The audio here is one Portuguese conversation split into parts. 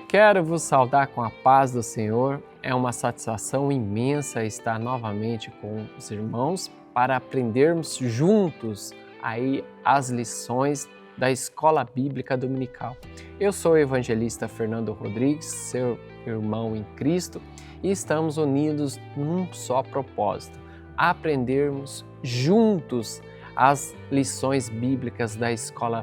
Quero vos saudar com a paz do Senhor. É uma satisfação imensa estar novamente com os irmãos para aprendermos juntos aí as lições da Escola Bíblica Dominical. Eu sou o evangelista Fernando Rodrigues, seu irmão em Cristo, e estamos unidos num só propósito: aprendermos juntos as lições bíblicas da Escola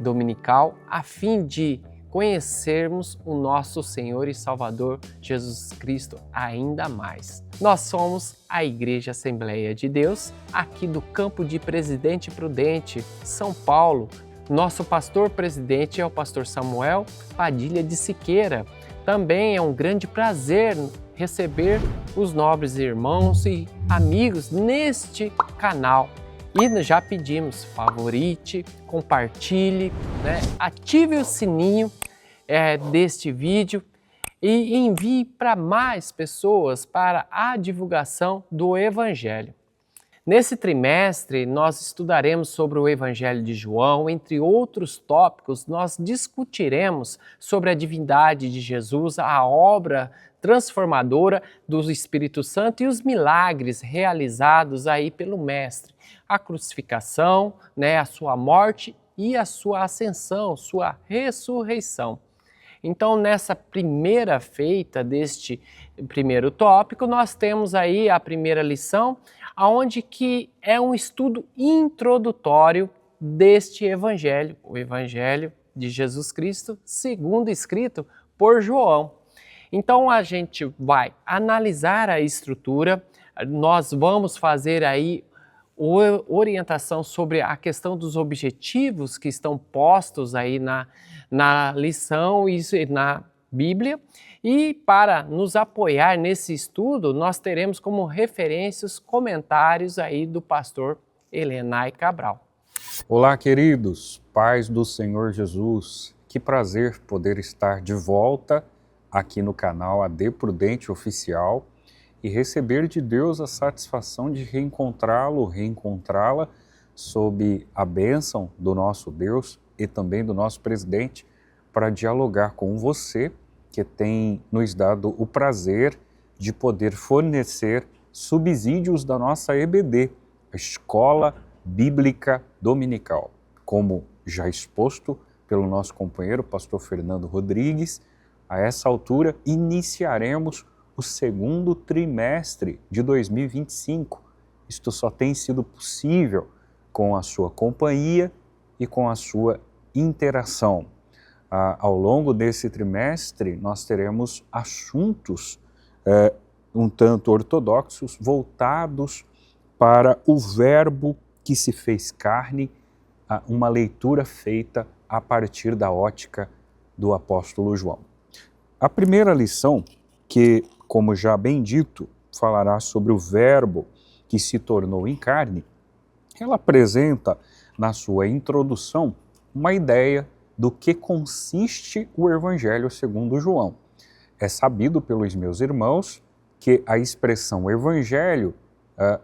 Dominical, a fim de conhecermos o nosso Senhor e Salvador Jesus Cristo ainda mais. Nós somos a Igreja Assembleia de Deus, aqui do campo de Presidente Prudente, São Paulo. Nosso pastor presidente é o pastor Samuel Padilha de Siqueira. Também é um grande prazer receber os nobres irmãos e amigos neste canal. E já pedimos, favorite, compartilhe, ative o sininho deste vídeo e envie para mais pessoas para a divulgação do Evangelho. Nesse trimestre, nós estudaremos sobre o Evangelho de João. Entre outros tópicos, nós discutiremos sobre a divindade de Jesus, a obra transformadora do Espírito Santo e os milagres realizados aí pelo Mestre. A crucificação, a sua morte e a sua ascensão, sua ressurreição. Então, nessa primeira feita deste primeiro tópico, nós temos aí a primeira lição, onde que é um estudo introdutório deste Evangelho, o Evangelho de Jesus Cristo, segundo escrito por João. Então, a gente vai analisar a estrutura, nós vamos fazer aí orientação sobre a questão dos objetivos que estão postos aí na lição e na Bíblia. E para nos apoiar nesse estudo, nós teremos como referências comentários aí do pastor Helenay Cabral. Olá, queridos, paz do Senhor Jesus. Que prazer poder estar de volta aqui no canal AD Prudente Oficial e receber de Deus a satisfação de reencontrá-la sob a bênção do nosso Deus e também do nosso presidente, para dialogar com você, que tem nos dado o prazer de poder fornecer subsídios da nossa EBD, a Escola Bíblica Dominical. Como já exposto pelo nosso companheiro, pastor Fernando Rodrigues, a essa altura iniciaremos o segundo trimestre de 2025. Isto só tem sido possível com a sua companhia e com a sua interação. Ao longo desse trimestre, nós teremos assuntos um tanto ortodoxos, voltados para o Verbo que se fez carne, uma leitura feita a partir da ótica do apóstolo João. A primeira lição, que, como já bem dito, falará sobre o Verbo que se tornou em carne, ela apresenta na sua introdução uma ideia do que consiste o Evangelho segundo João. É sabido pelos meus irmãos que a expressão Evangelho,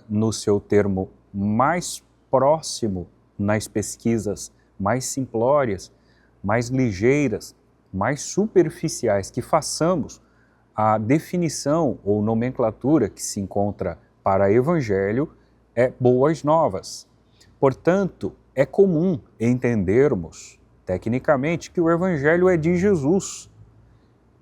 no seu termo mais próximo, nas pesquisas mais simplórias, mais ligeiras, mais superficiais que façamos, a definição ou nomenclatura que se encontra para Evangelho é boas novas. Portanto, é comum entendermos tecnicamente que o Evangelho é de Jesus.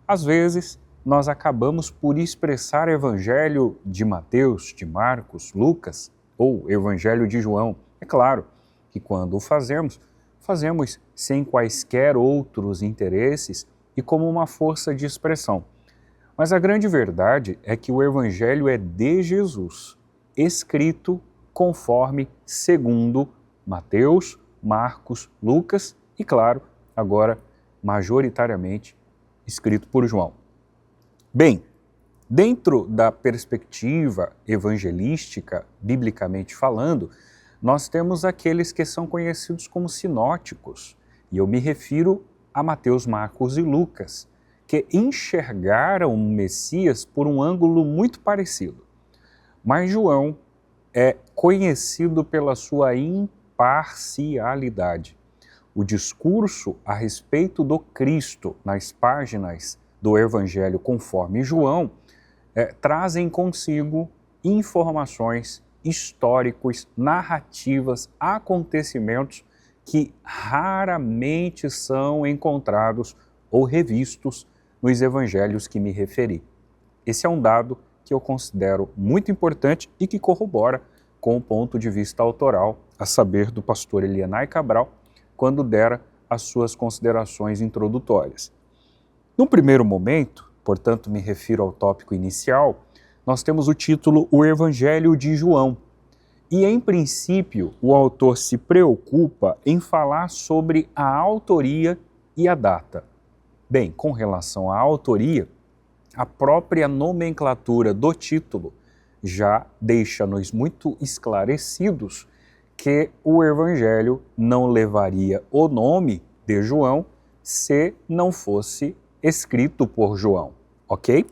Às vezes, nós acabamos por expressar Evangelho de Mateus, de Marcos, Lucas ou Evangelho de João. É claro que quando o fazemos sem quaisquer outros interesses e como uma força de expressão. Mas a grande verdade é que o Evangelho é de Jesus, escrito conforme segundo Mateus, Marcos, Lucas e, claro, agora majoritariamente escrito por João. Bem, dentro da perspectiva evangelística, biblicamente falando, nós temos aqueles que são conhecidos como sinóticos, e eu me refiro a Mateus, Marcos e Lucas, que enxergaram o Messias por um ângulo muito parecido. Mas João é conhecido pela sua imparcialidade. o discurso a respeito do Cristo nas páginas do Evangelho conforme João trazem consigo informações históricos, narrativas, acontecimentos que raramente são encontrados ou revistos nos evangelhos que me referi. Esse é um dado que eu considero muito importante e que corrobora com o ponto de vista autoral, a saber, do pastor Elienay Cabral, quando dera as suas considerações introdutórias. No primeiro momento, portanto me refiro ao tópico inicial, nós temos o título O Evangelho de João. E, em princípio, o autor se preocupa em falar sobre a autoria e a data. Bem, com relação à autoria, a própria nomenclatura do título já deixa-nos muito esclarecidos que o Evangelho não levaria o nome de João se não fosse escrito por João, ok?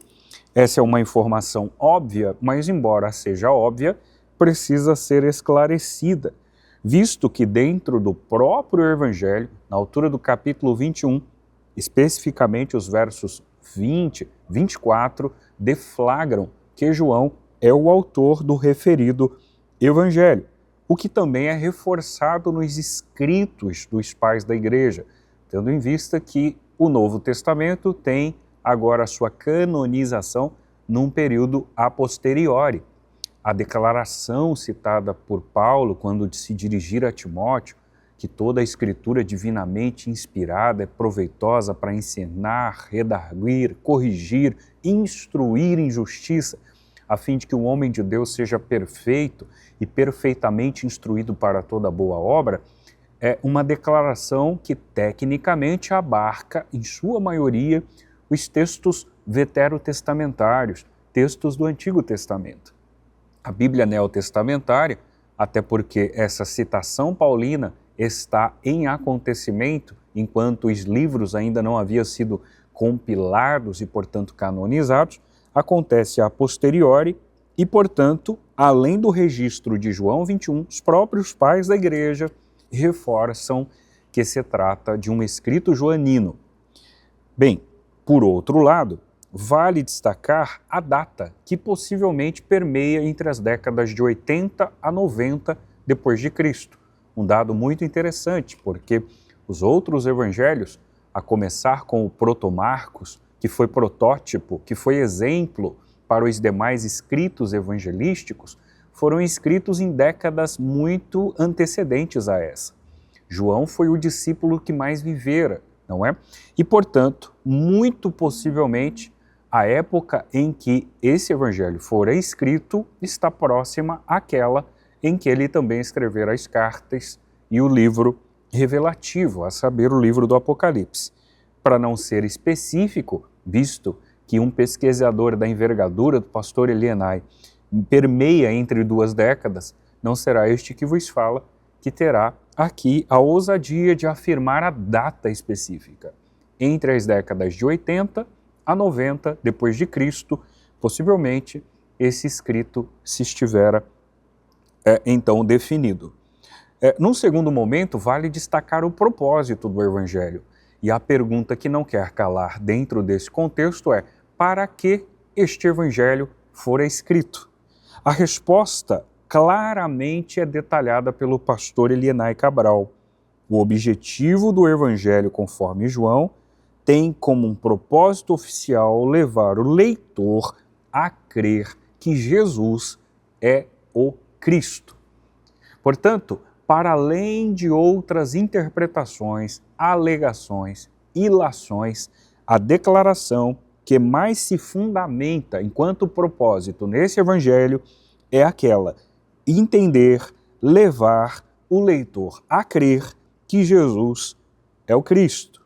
Essa é uma informação óbvia, mas embora seja óbvia, precisa ser esclarecida, visto que dentro do próprio Evangelho, na altura do capítulo 21, especificamente os versos 20, 24, deflagram que João é o autor do referido Evangelho, o que também é reforçado nos escritos dos pais da Igreja, tendo em vista que o Novo Testamento tem agora a sua canonização num período a posteriori. A declaração citada por Paulo quando se dirigir a Timóteo, que toda a escritura divinamente inspirada é proveitosa para ensinar, redarguir, corrigir, instruir em justiça, a fim de que o homem de Deus seja perfeito e perfeitamente instruído para toda boa obra, é uma declaração que tecnicamente abarca, em sua maioria, os textos veterotestamentários, textos do Antigo Testamento. A Bíblia neotestamentária, até porque essa citação paulina está em acontecimento, enquanto os livros ainda não haviam sido compilados e, portanto, canonizados, acontece a posteriori e, portanto, além do registro de João 21, os próprios pais da Igreja reforçam que se trata de um escrito joanino. Bem, por outro lado, vale destacar a data, que possivelmente permeia entre as décadas de 80 a 90 depois de Cristo. Um dado muito interessante, porque os outros evangelhos, a começar com o Proto-Marcos, que foi protótipo, que foi exemplo para os demais escritos evangelísticos, foram escritos em décadas muito antecedentes a essa. João foi o discípulo que mais vivera, não é? E, portanto, muito possivelmente, a época em que esse evangelho fora escrito está próxima àquela em que ele também escrevera as cartas e o livro revelativo, a saber, o livro do Apocalipse. Para não ser específico, visto que um pesquisador da envergadura do pastor Elienay permeia entre duas décadas, não será este que vos fala que terá aqui a ousadia de afirmar a data específica. Entre as décadas de 80 a 90 depois de Cristo, possivelmente esse escrito se estivera então definido. Num segundo momento, vale destacar o propósito do Evangelho. E a pergunta que não quer calar dentro desse contexto é: para que este Evangelho fora escrito? A resposta claramente é detalhada pelo pastor Elienay Cabral. O objetivo do Evangelho conforme João tem como um propósito oficial levar o leitor a crer que Jesus é o Cristo. Portanto, para além de outras interpretações, alegações, ilações, a declaração que mais se fundamenta enquanto propósito nesse Evangelho é aquela: entender, levar o leitor a crer que Jesus é o Cristo.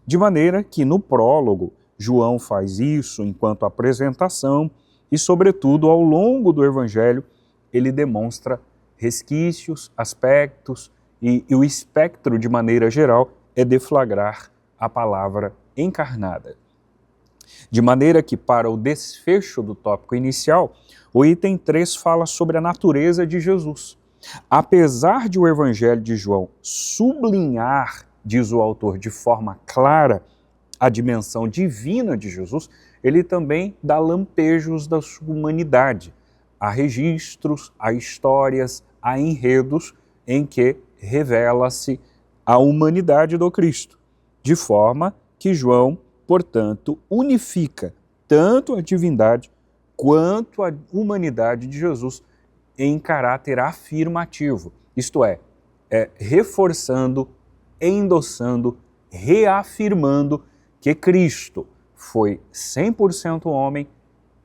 De maneira que no prólogo, João faz isso enquanto apresentação e, sobretudo, ao longo do Evangelho, ele demonstra resquícios, aspectos e o espectro, de maneira geral, é deflagrar a palavra encarnada. De maneira que, para o desfecho do tópico inicial, o item 3 fala sobre a natureza de Jesus. Apesar de o Evangelho de João sublinhar diz o autor de forma clara a dimensão divina de Jesus, ele também dá lampejos da sua humanidade. Há registros, há histórias, há enredos em que revela-se a humanidade do Cristo, de forma que João, portanto, unifica tanto a divindade quanto a humanidade de Jesus em caráter afirmativo, isto é reforçando, endossando, reafirmando que Cristo foi 100% homem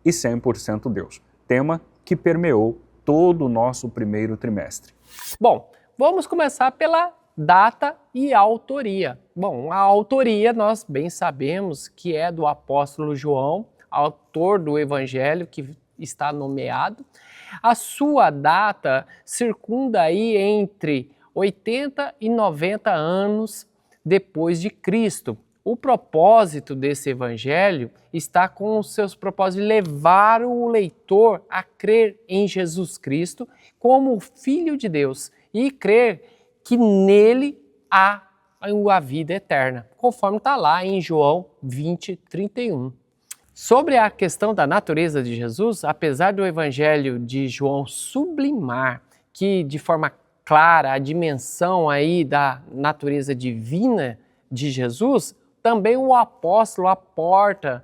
e 100% Deus. Tema que permeou todo o nosso primeiro trimestre. Bom, vamos começar pela data e autoria. Bom, a autoria nós bem sabemos que é do apóstolo João, autor do evangelho que está nomeado. A sua data circunda aí entre 80 e 90 anos depois de Cristo. O propósito desse evangelho está com os seus propósitos de levar o leitor a crer em Jesus Cristo como Filho de Deus e crer que nele há a vida eterna, conforme está lá em João 20, 31. Sobre a questão da natureza de Jesus, apesar do evangelho de João sublimar que de forma clara a dimensão aí da natureza divina de Jesus, também o apóstolo aborda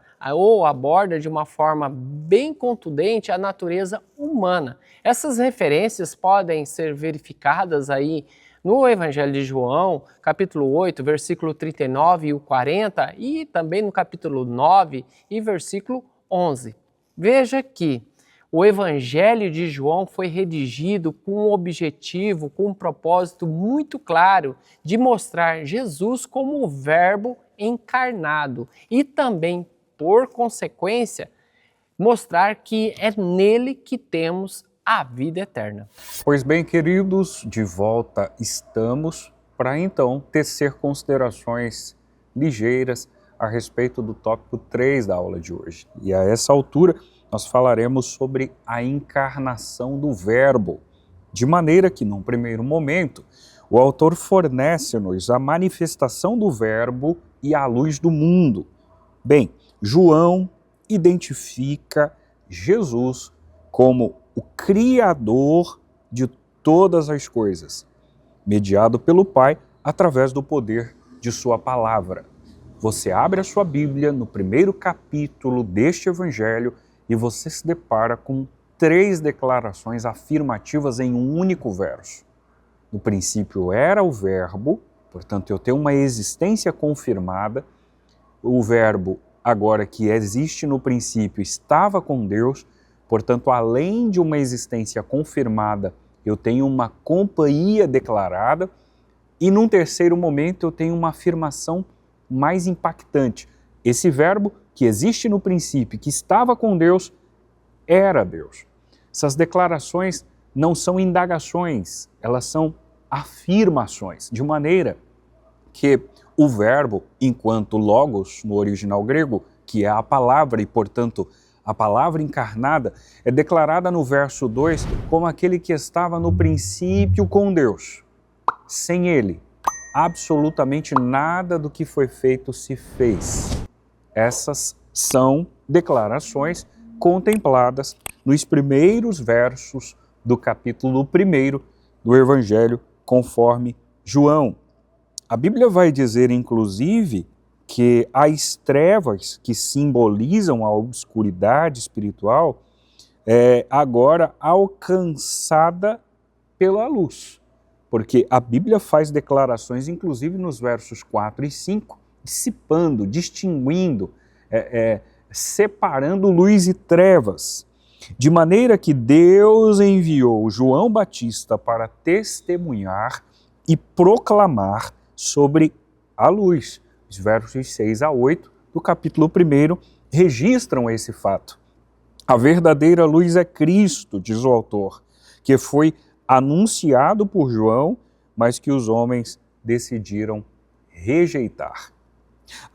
de uma forma bem contundente a natureza humana. Essas referências podem ser verificadas aí no Evangelho de João, capítulo 8, versículo 39 e o 40, e também no capítulo 9 e versículo 11. Veja que o Evangelho de João foi redigido com um objetivo, com um propósito muito claro de mostrar Jesus como o Verbo encarnado e também, por consequência, mostrar que é nele que temos a vida eterna. Pois bem, queridos, de volta estamos para então tecer considerações ligeiras a respeito do tópico 3 da aula de hoje. E a essa altura nós falaremos sobre a encarnação do Verbo, de maneira que, num primeiro momento, o autor fornece-nos a manifestação do Verbo e a luz do mundo. Bem, João identifica Jesus como o Criador de todas as coisas, mediado pelo Pai através do poder de sua palavra. Você abre a sua Bíblia no primeiro capítulo deste Evangelho e você se depara com 3 declarações afirmativas em um único verso. No princípio era o Verbo, portanto eu tenho uma existência confirmada. O Verbo, agora que existe no princípio, estava com Deus, portanto, além de uma existência confirmada, eu tenho uma companhia declarada. E num terceiro momento eu tenho uma afirmação mais impactante. Esse Verbo que existe no princípio, que estava com Deus, era Deus. Essas declarações não são indagações, elas são afirmações, de maneira que o Verbo, enquanto logos no original grego, que é a palavra e, portanto, a palavra encarnada, é declarada no verso 2 como aquele que estava no princípio com Deus. Sem ele, absolutamente nada do que foi feito se fez. Essas são declarações contempladas nos primeiros versos do capítulo 1 do Evangelho conforme João. A Bíblia vai dizer, inclusive, que as trevas que simbolizam a obscuridade espiritual é agora alcançada pela luz. Porque a Bíblia faz declarações, inclusive nos versos 4 e 5, dissipando, distinguindo, separando luz e trevas. De maneira que Deus enviou João Batista para testemunhar e proclamar sobre a luz. Os versos 6 a 8 do capítulo 1 registram esse fato. A verdadeira luz é Cristo, diz o autor, que foi anunciado por João, mas que os homens decidiram rejeitar.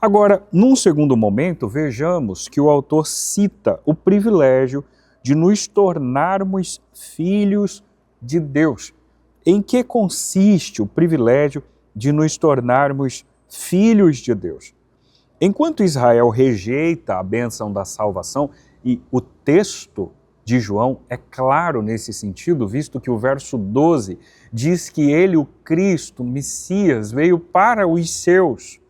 Agora, num segundo momento, vejamos que o autor cita o privilégio de nos tornarmos filhos de Deus. Em que consiste o privilégio de nos tornarmos filhos de Deus. Enquanto Israel rejeita a bênção da salvação, e o texto de João é claro nesse sentido, visto que o verso 12 diz que ele, o Cristo, o Messias, veio para os seus.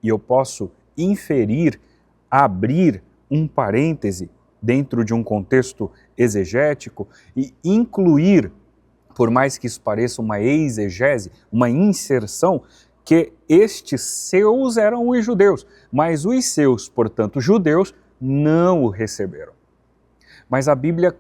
E eu posso inferir, abrir um parêntese dentro de um contexto exegético e incluir, por mais que isso pareça uma exegese, uma inserção, que estes seus eram os judeus, mas os seus, portanto, judeus, não o receberam. Mas a Bíblia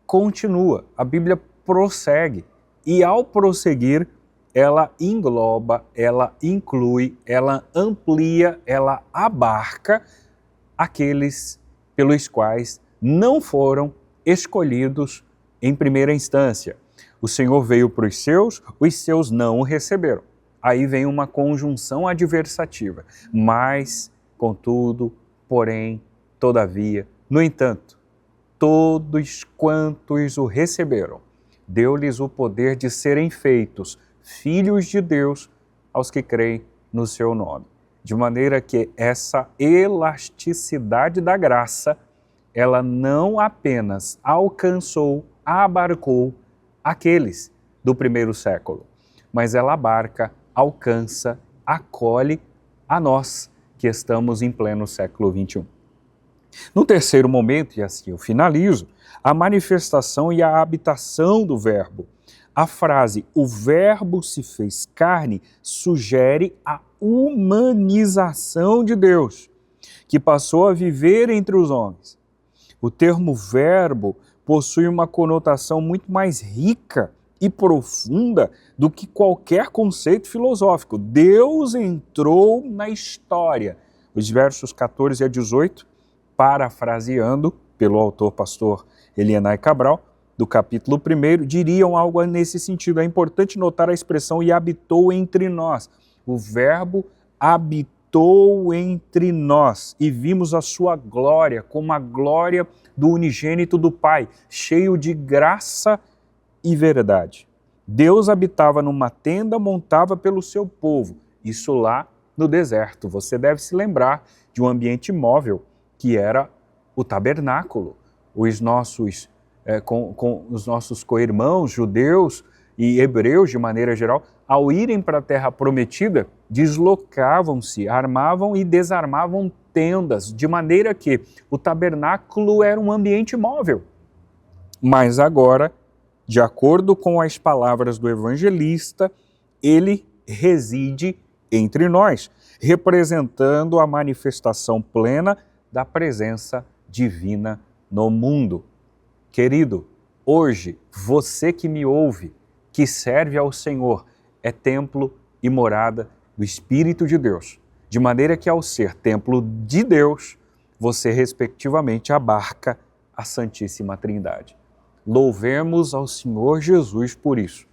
continua, a Bíblia prossegue, e ao prosseguir, ela engloba, ela inclui, ela amplia, ela abarca aqueles pelos quais não foram escolhidos em primeira instância. O Senhor veio para os seus não o receberam. Aí vem uma conjunção adversativa. Mas, contudo, porém, todavia, no entanto, todos quantos o receberam, deu-lhes o poder de serem feitos filhos de Deus aos que creem no seu nome. De maneira que essa elasticidade da graça, ela não apenas alcançou, abarcou aqueles do primeiro século, mas ela abarca, alcança, acolhe a nós que estamos em pleno século XXI. No terceiro momento, e assim eu finalizo, a manifestação e a habitação do Verbo. A frase "o Verbo se fez carne" sugere a humanização de Deus, que passou a viver entre os homens. O termo verbo possui uma conotação muito mais rica e profunda do que qualquer conceito filosófico. Deus entrou na história. Os versos 14 a 18, parafraseando pelo autor pastor Elianai Cabral, do capítulo 1, diriam algo nesse sentido. É importante notar a expressão "e habitou entre nós". O Verbo habitou entre nós e vimos a sua glória como a glória do unigênito do Pai, cheio de graça e verdade. Deus habitava numa tenda montada pelo seu povo, isso lá no deserto. Você deve se lembrar de um ambiente móvel que era o tabernáculo. Com os nossos co-irmãos judeus e hebreus, de maneira geral, ao irem para a terra prometida, deslocavam-se, armavam e desarmavam tendas, de maneira que o tabernáculo era um ambiente móvel. Mas agora, de acordo com as palavras do evangelista, ele reside entre nós, representando a manifestação plena da presença divina no mundo. Querido, hoje, você que me ouve, que serve ao Senhor, é templo e morada do Espírito de Deus, de maneira que ao ser templo de Deus, você respectivamente abarca a Santíssima Trindade. Louvemos ao Senhor Jesus por isso,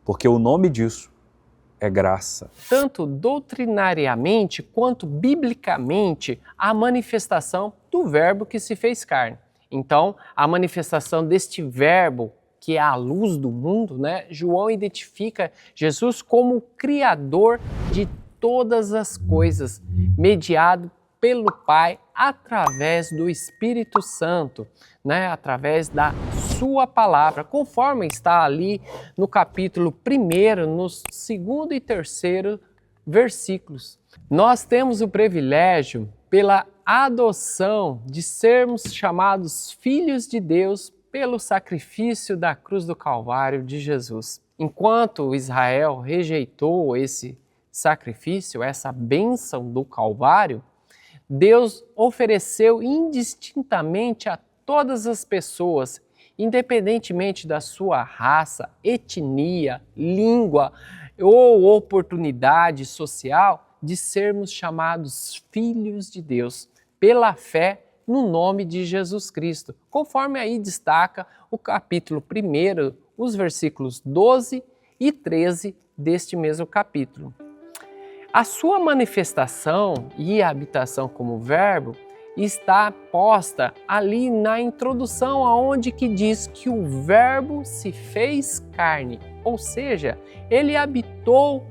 porque o nome disso é graça. Tanto doutrinariamente quanto biblicamente, a manifestação do Verbo que se fez carne. Então, a manifestação deste Verbo, que é a luz do mundo, né? João identifica Jesus como o Criador de todas as coisas, mediado pelo Pai através do Espírito Santo, né? Através da sua palavra, conforme está ali no capítulo 1, nos 2º e 3º versículos. Nós temos o privilégio, pela adoção, de sermos chamados filhos de Deus pelo sacrifício da cruz do Calvário de Jesus. Enquanto Israel rejeitou esse sacrifício, essa bênção do Calvário, Deus ofereceu indistintamente a todas as pessoas, independentemente da sua raça, etnia, língua ou oportunidade social, de sermos chamados filhos de Deus pela fé no nome de Jesus Cristo, conforme aí destaca o capítulo 1, os versículos 12 e 13 deste mesmo capítulo. A sua manifestação e habitação como verbo está posta ali na introdução, aonde que diz que o Verbo se fez carne, ou seja, ele habitou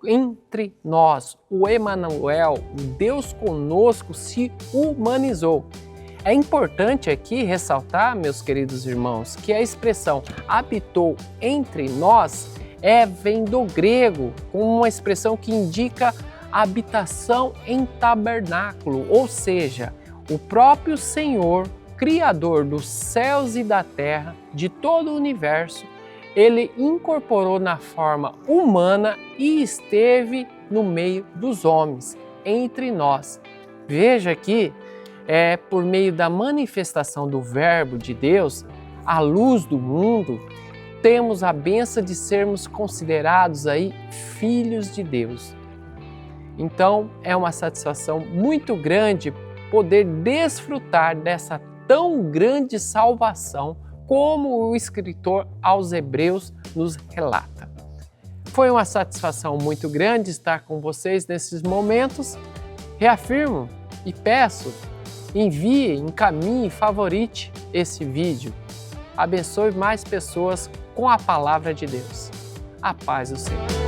entre nós, o Emanuel, Deus conosco, se humanizou. É importante aqui ressaltar, meus queridos irmãos, que a expressão habitou entre nós vem do grego, com uma expressão que indica habitação em tabernáculo, ou seja, o próprio Senhor, Criador dos céus e da terra, de todo o universo, ele incorporou na forma humana e esteve no meio dos homens, entre nós. Veja que por meio da manifestação do Verbo de Deus, a luz do mundo, temos a bênção de sermos considerados aí filhos de Deus. Então, é uma satisfação muito grande poder desfrutar dessa tão grande salvação como o escritor aos Hebreus nos relata. Foi uma satisfação muito grande estar com vocês nesses momentos. Reafirmo e peço, envie, encaminhe, favorite esse vídeo. Abençoe mais pessoas com a palavra de Deus. A paz do Senhor.